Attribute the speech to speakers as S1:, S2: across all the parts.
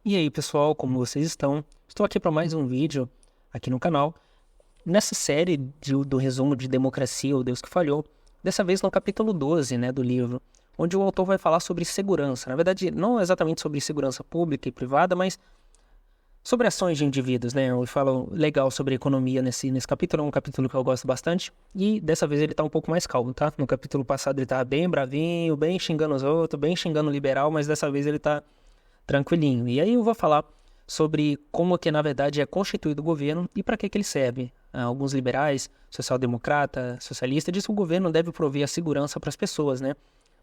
S1: E aí pessoal, como vocês estão? Estou aqui para mais um vídeo aqui no canal, nessa série do resumo de Democracia, o Deus que Falhou, dessa vez no capítulo 12, né, do livro, onde o autor vai falar sobre segurança. Na verdade, não exatamente sobre segurança pública e privada, mas sobre ações de indivíduos, né? Eu falo legal sobre economia nesse capítulo, é um capítulo que eu gosto bastante, e dessa vez ele tá um pouco mais calmo, tá? No capítulo passado ele tava bem bravinho, bem xingando os outros, bem xingando o liberal, mas dessa vez ele tá tranquilinho. E aí eu vou falar sobre como que na verdade é constituído o governo e para que ele serve. Alguns liberais, social-democrata, socialista, dizem que o governo deve prover a segurança para as pessoas, né?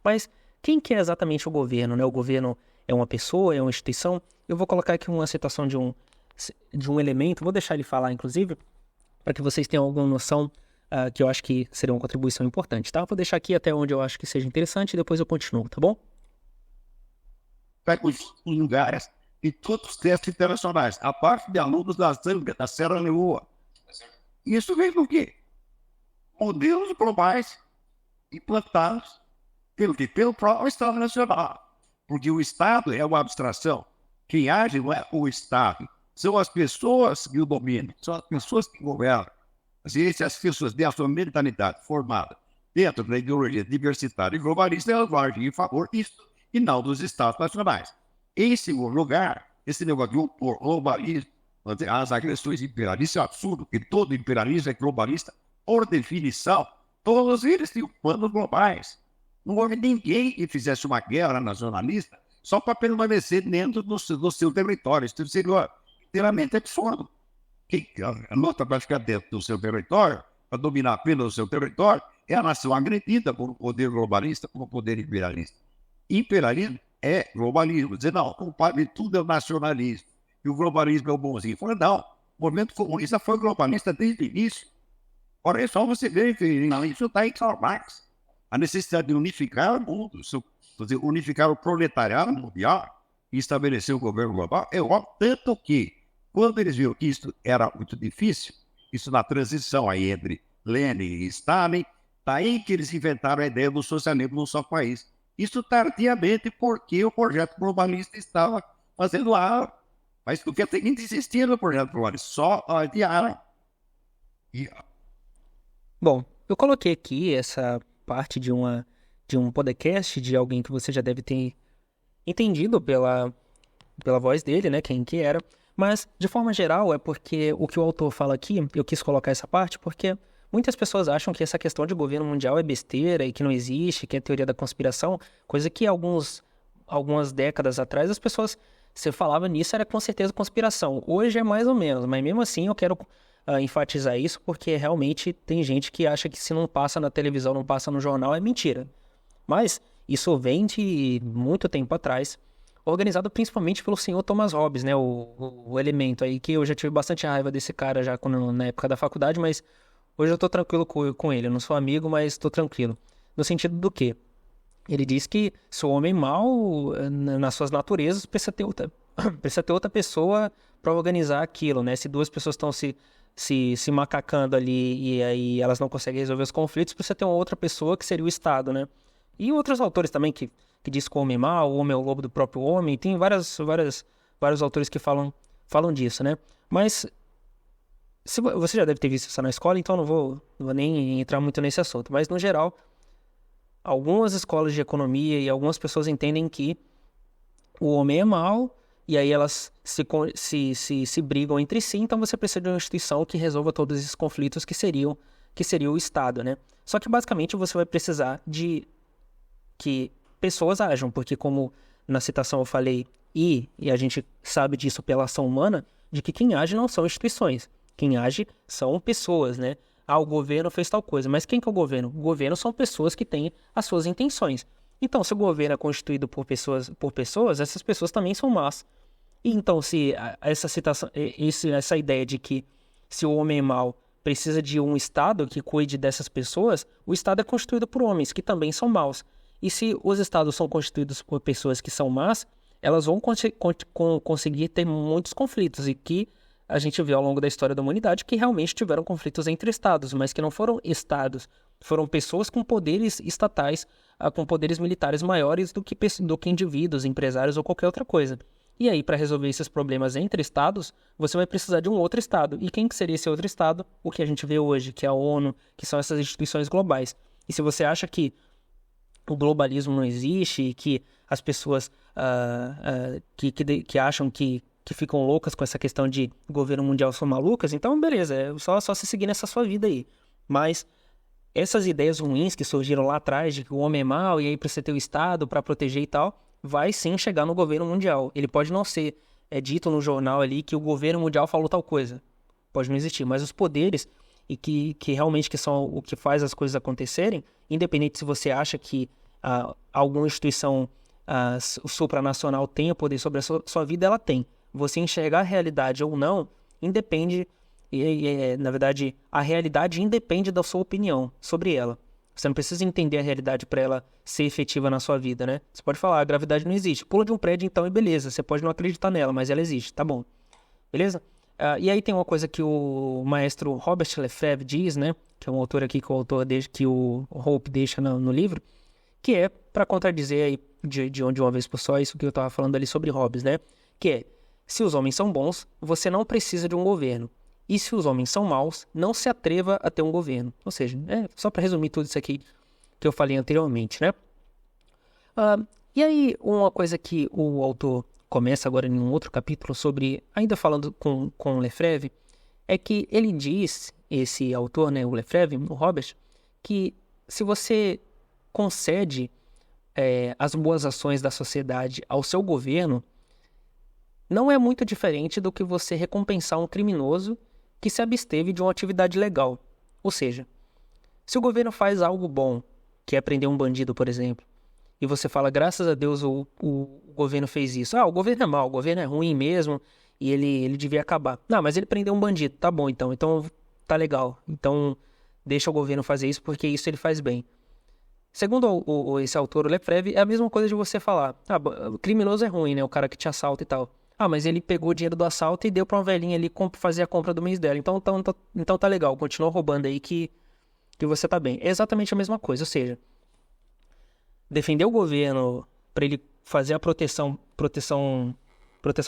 S1: Mas quem que é exatamente o governo, né? O governo é uma pessoa, é uma instituição? Eu vou colocar aqui uma citação de um elemento, vou deixar ele falar inclusive, para que vocês tenham alguma noção que eu acho que seria uma contribuição importante, tá? Vou deixar aqui até onde eu acho que seja interessante e depois eu continuo, tá bom?
S2: Vai com os lugares e todos os testes internacionais, a parte de alunos da Zâmbia, da Serra Leoa. Isso vem do quê? Modelos globais implantados pelo quê? Pelo próprio Estado Nacional. Porque o Estado é uma abstração. Quem age não é o Estado. São as pessoas que o dominam, são as pessoas que governam. As pessoas têm a sua mentalidade formada dentro da ideologia diversitária e globalista, elas vão agir em favor disso e não dos Estados nacionais. Em segundo lugar, esse negócio de opor globalismo às agressões imperialistas é um absurdo, porque todo imperialismo é globalista, por definição. Todos eles têm planos globais. Não houve ninguém que fizesse uma guerra nacionalista só para permanecer dentro do seu território. Isso seria inteiramente absurdo. A luta para ficar dentro do seu território, para dominar pelo seu território, é a nação agredida por um poder globalista, por um poder imperialista. Imperialismo é globalismo. Dizer, não, o culpado de tudo é o nacionalismo. E o globalismo é o bonzinho. Falei, não, o movimento comunista foi globalista desde o início. Ora, é só você ver que isso está em Karl Marx. A necessidade de unificar o mundo, unificar o proletariado mundial e estabelecer o governo global, é óbvio, tanto que, quando eles viram que isso era muito difícil, isso na transição aí entre Lenin e Stalin, daí que eles inventaram a ideia do socialismo num só país. Isso tardiamente porque o projeto globalista estava fazendo lá, mas porque tem que desistir do projeto globalista, só adiaram.
S1: Bom, eu coloquei aqui essa parte de um podcast de alguém que você já deve ter entendido pela voz dele, né, quem que era, mas de forma geral é porque o que o autor fala aqui, eu quis colocar essa parte porque muitas pessoas acham que essa questão de governo mundial é besteira e que não existe, que é teoria da conspiração, coisa que algumas décadas atrás as pessoas, se falava nisso, era com certeza conspiração. Hoje é mais ou menos, mas mesmo assim eu quero enfatizar isso porque realmente tem gente que acha que se não passa na televisão, não passa no jornal, é mentira. Mas isso vem de muito tempo atrás, organizado principalmente pelo senhor Thomas Hobbes, né, o elemento aí, que eu já tive bastante raiva desse cara já na época da faculdade, mas hoje eu tô tranquilo com ele, eu não sou amigo, mas tô tranquilo. No sentido do quê? Ele diz que se o homem mau, nas suas naturezas, precisa ter precisa ter outra pessoa para organizar aquilo, né? Se duas pessoas estão se macacando ali e aí elas não conseguem resolver os conflitos, precisa ter uma outra pessoa que seria o Estado, né? E outros autores também que diz que o homem é mau, o homem é o lobo do próprio homem, tem vários autores que falam disso, né? Mas você já deve ter visto isso na escola, então não vou nem entrar muito nesse assunto, mas no geral algumas escolas de economia e algumas pessoas entendem que o homem é mau e aí elas se brigam entre si, então você precisa de uma instituição que resolva todos esses conflitos que seria o Estado, né? Só que basicamente você vai precisar de que pessoas ajam, porque como na citação eu falei, e a gente sabe disso pela ação humana, de que quem age não são instituições, quem age são pessoas, né? Ah, o governo fez tal coisa, mas quem que é o governo? O governo são pessoas que têm as suas intenções. Então, se o governo é constituído por pessoas, essas pessoas também são más. E então, se essa citação, essa ideia de que se o homem é mau precisa de um Estado que cuide dessas pessoas, o Estado é constituído por homens que também são maus. E se os Estados são constituídos por pessoas que são más, elas vão conseguir ter muitos conflitos e que a gente viu ao longo da história da humanidade que realmente tiveram conflitos entre estados, mas que não foram estados, foram pessoas com poderes estatais, com poderes militares maiores do que indivíduos, empresários ou qualquer outra coisa. E aí, para resolver esses problemas entre estados, você vai precisar de um outro estado. E quem que seria esse outro estado? O que a gente vê hoje, que é a ONU, que são essas instituições globais. E se você acha que o globalismo não existe e que as pessoas que acham que ficam loucas com essa questão de governo mundial são malucas, então beleza, é só se seguir nessa sua vida aí. Mas essas ideias ruins que surgiram lá atrás de que o homem é mau e aí precisa ter o Estado para proteger e tal, vai sim chegar no governo mundial. Ele pode não ser dito no jornal ali que o governo mundial falou tal coisa. Pode não existir, mas os poderes e que realmente que são o que faz as coisas acontecerem, independente se você acha que alguma instituição supranacional tenha poder sobre a sua vida, ela tem. Você enxergar a realidade ou não, independe, na verdade, a realidade independe da sua opinião sobre ela. Você não precisa entender a realidade para ela ser efetiva na sua vida, né? Você pode falar, a gravidade não existe. Pula de um prédio então e beleza, você pode não acreditar nela, mas ela existe, tá bom. Beleza? E aí tem uma coisa que o maestro Robert Lefebvre diz, né? Que é um autor aqui que o Hope deixa no livro, que é para contradizer aí de uma vez por só isso que eu estava falando ali sobre Hobbes, né? Que é, se os homens são bons, você não precisa de um governo. E se os homens são maus, não se atreva a ter um governo. Ou seja, só para resumir tudo isso aqui que eu falei anteriormente, né? E aí, uma coisa que o autor começa agora em um outro capítulo sobre, ainda falando com Lefebvre, é que ele diz, esse autor, né, o Lefebvre, o Robert, que se você concede as boas ações da sociedade ao seu governo, não é muito diferente do que você recompensar um criminoso que se absteve de uma atividade legal. Ou seja, se o governo faz algo bom, que é prender um bandido, por exemplo, e você fala, graças a Deus o governo fez isso. O governo é mau, o governo é ruim mesmo, e ele devia acabar. Não, mas ele prendeu um bandido, tá bom então tá legal. Então deixa o governo fazer isso porque isso ele faz bem. Segundo esse autor, o Lefebvre, é a mesma coisa de você falar, o criminoso é ruim, né, o cara que te assalta e tal. Mas ele pegou o dinheiro do assalto e deu pra uma velhinha ali fazer a compra do mês dela. Então tá legal, continua roubando aí que você tá bem. É exatamente a mesma coisa, ou seja, defender o governo para ele fazer a proteção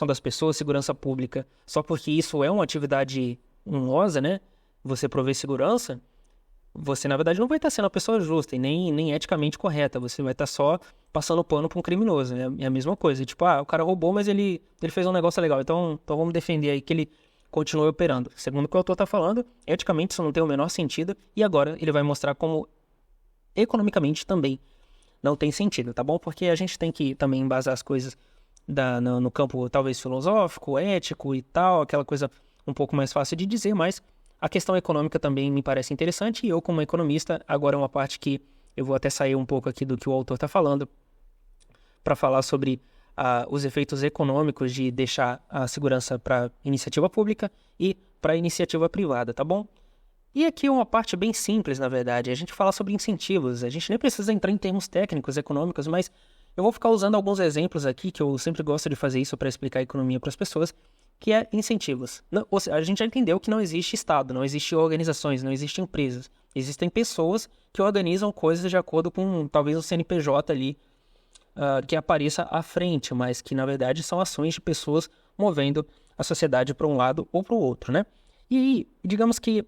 S1: das pessoas, segurança pública, só porque isso é uma atividade honrosa, né? Você prover segurança, você na verdade não vai estar sendo uma pessoa justa e nem eticamente correta. Você vai estar só passando pano para um criminoso, né? É a mesma coisa. Tipo, o cara roubou, mas ele fez um negócio legal. Então vamos defender aí que ele continue operando. Segundo o que o autor está falando, eticamente isso não tem o menor sentido. E agora ele vai mostrar como economicamente também não tem sentido, tá bom? Porque a gente tem que também embasar as coisas no campo talvez filosófico, ético e tal, aquela coisa um pouco mais fácil de dizer, mas a questão econômica também me parece interessante e eu, como economista, agora é uma parte que eu vou até sair um pouco aqui do que o autor está falando para falar sobre os efeitos econômicos de deixar a segurança para iniciativa pública e para iniciativa privada, tá bom? E aqui é uma parte bem simples, na verdade, a gente fala sobre incentivos, a gente nem precisa entrar em termos técnicos, econômicos, mas eu vou ficar usando alguns exemplos aqui, que eu sempre gosto de fazer isso para explicar a economia para as pessoas, que é incentivos. Ou seja, a gente já entendeu que não existe Estado, não existe organizações, não existem empresas. Existem pessoas que organizam coisas de acordo com talvez um CNPJ ali que apareça à frente, mas que na verdade são ações de pessoas movendo a sociedade para um lado ou para o outro, né? E aí, digamos que,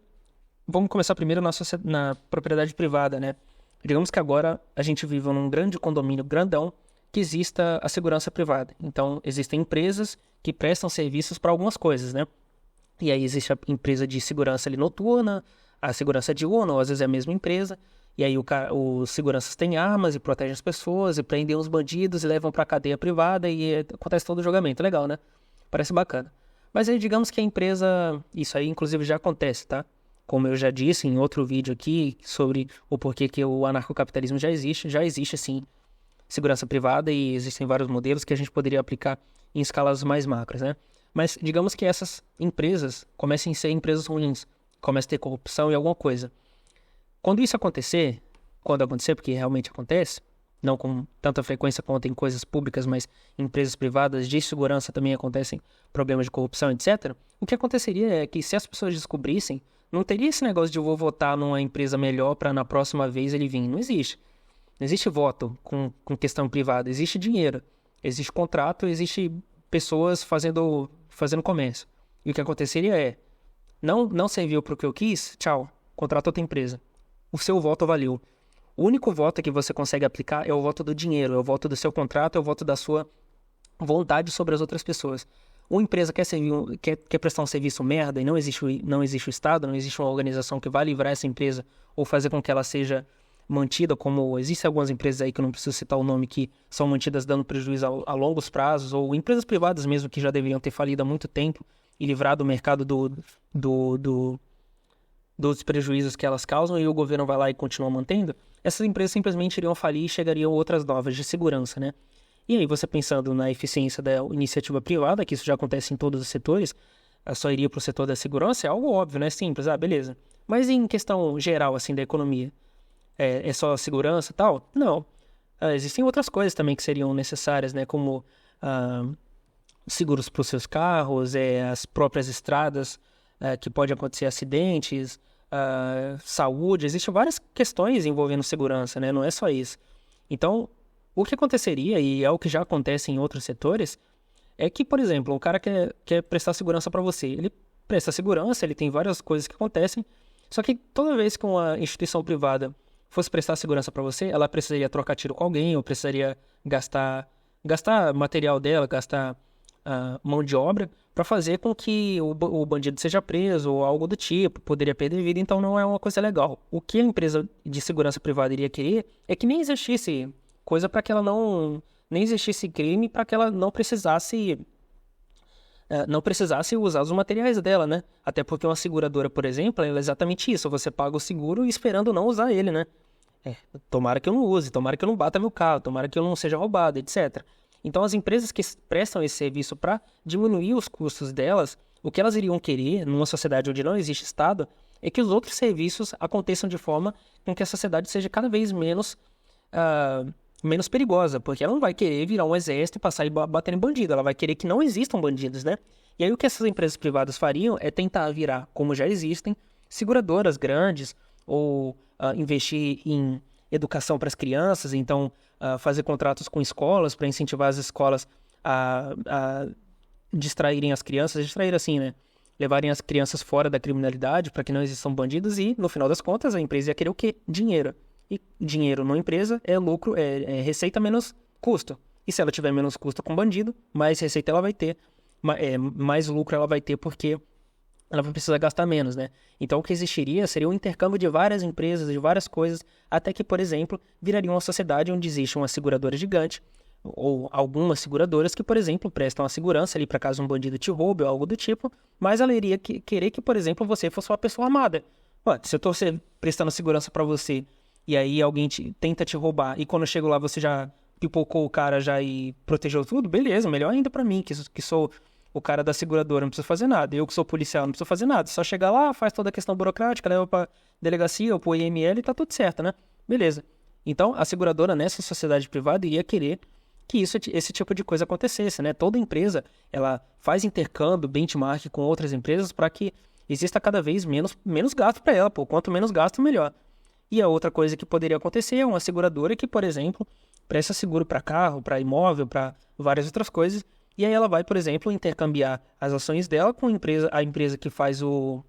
S1: vamos começar primeiro na propriedade privada, né? Digamos que agora a gente vive num grande condomínio grandão que exista a segurança privada. Então, existem empresas que prestam serviços para algumas coisas, né? E aí existe a empresa de segurança ali noturna, a segurança diurna, ou às vezes é a mesma empresa. E aí os seguranças têm armas e protegem as pessoas, e prendem os bandidos e levam para a cadeia privada e acontece todo o julgamento. Legal, né? Parece bacana. Mas aí digamos que a empresa... Isso aí inclusive já acontece, tá? Como eu já disse em outro vídeo aqui sobre o porquê que o anarcocapitalismo já existe sim segurança privada e existem vários modelos que a gente poderia aplicar em escalas mais macras, né? Mas digamos que essas empresas comecem a ser empresas ruins, comecem a ter corrupção e alguma coisa. Quando acontecer, porque realmente acontece, não com tanta frequência quanto em coisas públicas, mas em empresas privadas de segurança também acontecem problemas de corrupção, etc. O que aconteceria é que se as pessoas descobrissem, não teria esse negócio de eu vou votar numa empresa melhor para na próxima vez ele vir. Não existe. Não existe voto com questão privada. Existe dinheiro. Existe contrato, existe pessoas fazendo comércio. E o que aconteceria é, não serviu para o que eu quis, tchau, contrata outra empresa. O seu voto valeu. O único voto que você consegue aplicar é o voto do dinheiro, é o voto do seu contrato, é o voto da sua vontade sobre as outras pessoas. Uma empresa quer prestar um serviço merda e não existe o Estado, não existe uma organização que vai livrar essa empresa ou fazer com que ela seja mantida, como existem algumas empresas aí que eu não preciso citar o nome, que são mantidas dando prejuízo a longos prazos, ou empresas privadas mesmo que já deveriam ter falido há muito tempo e livrado o mercado dos prejuízos que elas causam, e o governo vai lá e continua mantendo. Essas empresas simplesmente iriam falir e chegariam outras novas de segurança, né? E aí, você pensando na eficiência da iniciativa privada, que isso já acontece em todos os setores, só iria para o setor da segurança, é algo óbvio, né? Simples, beleza. Mas em questão geral, assim, da economia, é só segurança e tal? Não. Existem outras coisas também que seriam necessárias, né? Como seguros para os seus carros, as próprias estradas, que pode acontecer acidentes, saúde. Existem várias questões envolvendo segurança, né? Não é só isso. Então, o que aconteceria, e é o que já acontece em outros setores, é que, por exemplo, um cara quer prestar segurança para você. Ele presta segurança, ele tem várias coisas que acontecem, só que toda vez que uma instituição privada fosse prestar segurança para você, ela precisaria trocar tiro com alguém, ou precisaria gastar material dela, gastar mão de obra, para fazer com que o bandido seja preso, ou algo do tipo, poderia perder vida, então não é uma coisa legal. O que a empresa de segurança privada iria querer é que nem existisse coisa para que ela nem existisse crime, para que ela não precisasse usar os materiais dela, né? Até porque uma seguradora, por exemplo, é exatamente isso. Você paga o seguro esperando não usar ele, né? Tomara que eu não use, tomara que eu não bata meu carro, tomara que eu não seja roubado, etc. Então, as empresas que prestam esse serviço para diminuir os custos delas, o que elas iriam querer, numa sociedade onde não existe Estado, é que os outros serviços aconteçam de forma com que a sociedade seja cada vez menos perigosa, porque ela não vai querer virar um exército e passar e bater em bandido, ela vai querer que não existam bandidos, né? E aí o que essas empresas privadas fariam é tentar virar, como já existem, seguradoras grandes, ou investir em educação para as crianças, então fazer contratos com escolas para incentivar as escolas a distraírem as crianças, distrair assim, né? Levarem as crianças fora da criminalidade para que não existam bandidos e, no final das contas, a empresa ia querer o quê? Dinheiro. E dinheiro numa empresa é lucro, é receita menos custo. E se ela tiver menos custo com bandido, mais receita ela vai ter, mais lucro ela vai ter, porque ela vai precisar gastar menos, né? Então o que existiria seria um intercâmbio de várias empresas, de várias coisas, até que, por exemplo, viraria uma sociedade onde existe uma seguradora gigante, ou algumas seguradoras que, por exemplo, prestam a segurança ali para caso um bandido te roube ou algo do tipo, mas ela iria querer que, por exemplo, você fosse uma pessoa armada. Se eu estou prestando segurança para você e aí alguém tenta te roubar, e quando eu chego lá você já pipocou o cara já e protegeu tudo, beleza, melhor ainda pra mim, que sou o cara da seguradora, não preciso fazer nada. Eu que sou policial, não preciso fazer nada. Só chegar lá, faz toda a questão burocrática, leva pra delegacia ou pro IML e tá tudo certo, né? Beleza. Então, a seguradora nessa sociedade privada iria querer que esse tipo de coisa acontecesse, né? Toda empresa, ela faz intercâmbio, benchmark com outras empresas para que exista cada vez menos gasto para ela, pô. Quanto menos gasto, melhor. E a outra coisa que poderia acontecer é uma seguradora que, por exemplo, presta seguro para carro, para imóvel, para várias outras coisas, e aí ela vai, por exemplo, intercambiar as ações dela com a empresa que faz o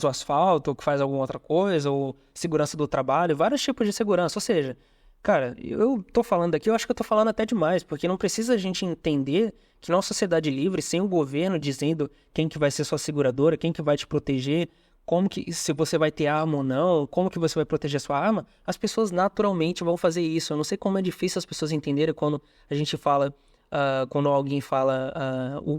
S1: asfalto, ou que faz alguma outra coisa, ou segurança do trabalho, vários tipos de segurança. Ou seja, cara, eu tô falando aqui, eu acho que eu tô falando até demais, porque não precisa a gente entender que numa sociedade livre, sem o governo dizendo quem que vai ser sua seguradora, quem que vai te proteger, se você vai ter arma ou não, como que você vai proteger sua arma, as pessoas naturalmente vão fazer isso. Eu não sei como é difícil as pessoas entenderem quando a gente fala, quando alguém fala,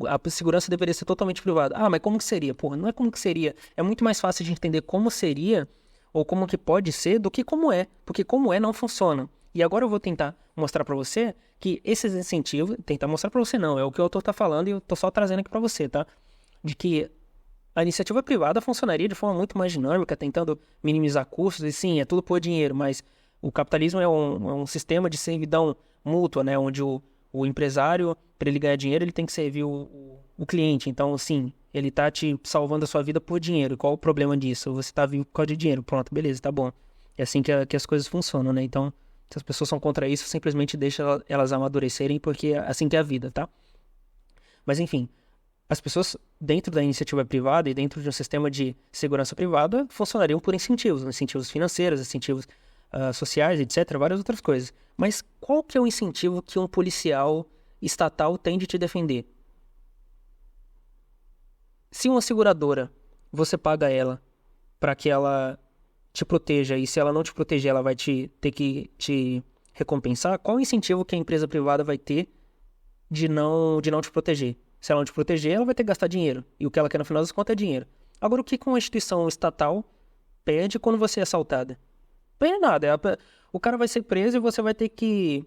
S1: a segurança deveria ser totalmente privada. Mas como que seria? Porra, não é como que seria. É muito mais fácil de entender como seria, ou como que pode ser, do que como é. Porque como é, não funciona. E agora eu vou tentar mostrar pra você que esses incentivos, tentar mostrar pra você não, é o que o autor tá falando e eu tô só trazendo aqui pra você, tá? De que a iniciativa privada funcionaria de forma muito mais dinâmica, tentando minimizar custos, e sim, é tudo por dinheiro, mas o capitalismo é um sistema de servidão mútua, né? Onde o empresário, para ele ganhar dinheiro, ele tem que servir o cliente. Então, sim, ele tá te salvando a sua vida por dinheiro. Qual o problema disso? Você tá vivo por causa de dinheiro. Pronto, beleza, tá bom. É assim que as coisas funcionam, né? Então, se as pessoas são contra isso, simplesmente deixa elas amadurecerem, porque é assim que é a vida, tá? Mas enfim, as pessoas dentro da iniciativa privada e dentro de um sistema de segurança privada funcionariam por incentivos financeiros, incentivos sociais, etc., várias outras coisas. Mas qual que é o incentivo que um policial estatal tem de te defender? Se uma seguradora, você paga ela para que ela te proteja, e se ela não te proteger, ela vai ter que te recompensar, qual o incentivo que a empresa privada vai ter de não te proteger? Se ela não te proteger, ela vai ter que gastar dinheiro. E o que ela quer no final das contas é dinheiro. Agora, o que uma instituição estatal pede quando você é assaltada? Não é nada. O cara vai ser preso e você vai ter que,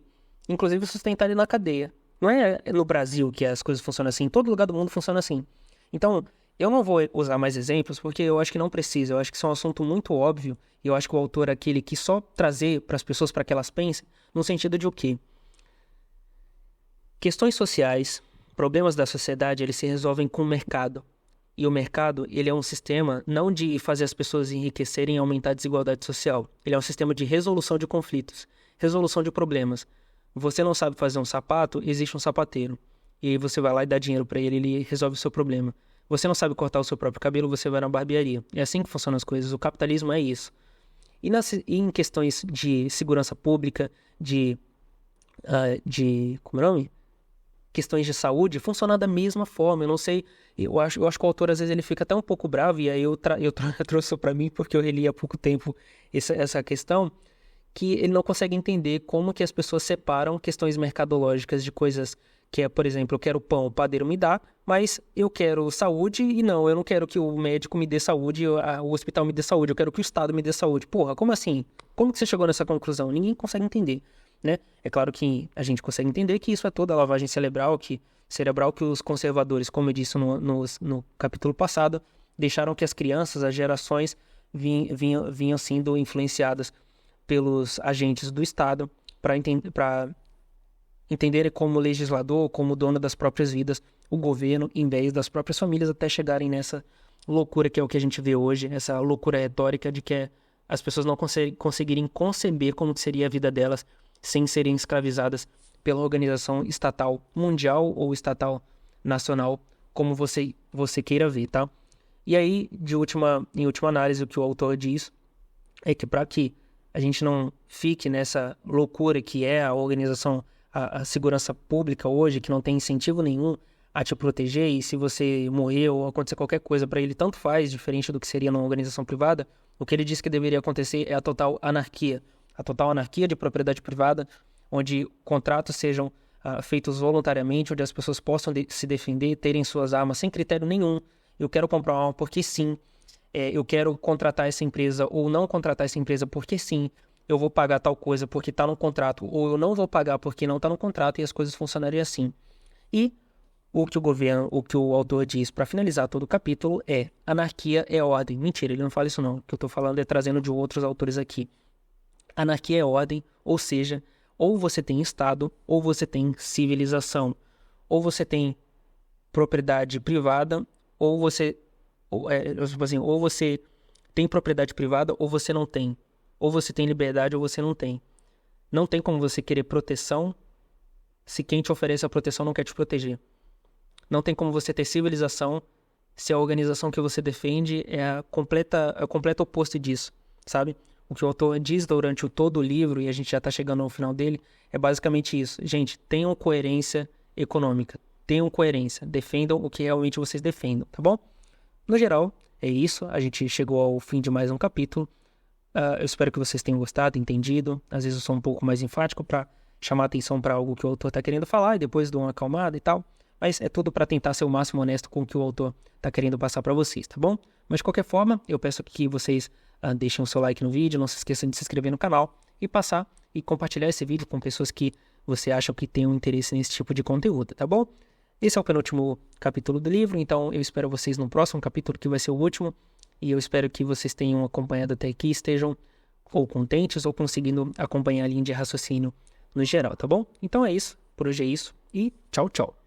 S1: inclusive, sustentar ele na cadeia. Não é no Brasil que as coisas funcionam assim. Em todo lugar do mundo funciona assim. Então, eu não vou usar mais exemplos porque eu acho que não precisa. Eu acho que isso é um assunto muito óbvio. E eu acho que o autor aqui, ele quis só trazer para as pessoas para que elas pensem no sentido de o quê? Questões sociais, problemas da sociedade, eles se resolvem com o mercado. E o mercado, ele é um sistema não de fazer as pessoas enriquecerem e aumentar a desigualdade social. Ele é um sistema de resolução de conflitos, resolução de problemas. Você não sabe fazer um sapato, existe um sapateiro. E aí você vai lá e dá dinheiro para ele, ele resolve o seu problema. Você não sabe cortar o seu próprio cabelo, você vai na barbearia. É assim que funcionam as coisas. O capitalismo é isso. E em questões de segurança pública, como é o nome? Questões de saúde, funciona da mesma forma. Eu não sei, eu acho que o autor às vezes ele fica até um pouco bravo, e aí eu trouxe para mim porque eu reli há pouco tempo essa questão, que ele não consegue entender como que as pessoas separam questões mercadológicas de coisas que é, por exemplo, eu quero pão, o padeiro me dá, mas eu quero saúde e não, eu não quero que o médico me dê saúde, o hospital me dê saúde, eu quero que o Estado me dê saúde. Porra, como assim? Como que você chegou nessa conclusão? Ninguém consegue entender, né? É claro que a gente consegue entender que isso é toda a lavagem cerebral que os conservadores, como eu disse no capítulo passado, deixaram que as crianças, as gerações, vinham sendo influenciadas pelos agentes do Estado para entenderem como legislador, como dono das próprias vidas, o governo, em vez das próprias famílias, até chegarem nessa loucura que é o que a gente vê hoje, essa loucura retórica de que as pessoas não conseguirem conceber como seria a vida delas sem serem escravizadas pela organização estatal mundial ou estatal nacional, como você queira ver, tá? E aí, em última análise, o que o autor diz é que para que a gente não fique nessa loucura que é a organização, a segurança pública hoje, que não tem incentivo nenhum a te proteger, e se você morrer ou acontecer qualquer coisa para ele, tanto faz, diferente do que seria numa organização privada, o que ele diz que deveria acontecer é a total anarquia de propriedade privada, onde contratos sejam feitos voluntariamente, onde as pessoas possam se defender, terem suas armas sem critério nenhum. Eu quero comprar uma arma porque sim, eu quero contratar essa empresa ou não contratar essa empresa porque sim, eu vou pagar tal coisa porque está no contrato, ou eu não vou pagar porque não está no contrato, e as coisas funcionariam assim. E o que o autor diz para finalizar todo o capítulo é: anarquia é ordem. Mentira, ele não fala isso não. O que eu estou falando é trazendo de outros autores aqui. Anarquia é ordem, ou seja, ou você tem Estado, ou você tem civilização. Ou você tem propriedade privada, ou você tem propriedade privada, ou você não tem. Ou você tem liberdade, ou você não tem. Não tem como você querer proteção se quem te oferece a proteção não quer te proteger. Não tem como você ter civilização se a organização que você defende é o completo oposto disso, sabe? O que o autor diz durante todo o livro, e a gente já está chegando ao final dele, é basicamente isso. Gente, tenham coerência econômica. Tenham coerência. Defendam o que realmente vocês defendam, tá bom? No geral, é isso. A gente chegou ao fim de mais um capítulo. Eu espero que vocês tenham gostado, entendido. Às vezes eu sou um pouco mais enfático para chamar atenção para algo que o autor está querendo falar e depois dou uma acalmada e tal. Mas é tudo para tentar ser o máximo honesto com o que o autor está querendo passar para vocês, tá bom? Mas de qualquer forma, eu peço que vocês deixem o seu like no vídeo, não se esqueçam de se inscrever no canal e passar e compartilhar esse vídeo com pessoas que você acha que tenham interesse nesse tipo de conteúdo, tá bom? Esse é o penúltimo capítulo do livro, então eu espero vocês no próximo capítulo, que vai ser o último, e eu espero que vocês tenham acompanhado até aqui, estejam ou contentes ou conseguindo acompanhar a linha de raciocínio no geral, tá bom? Então é isso, por hoje é isso, e tchau, tchau.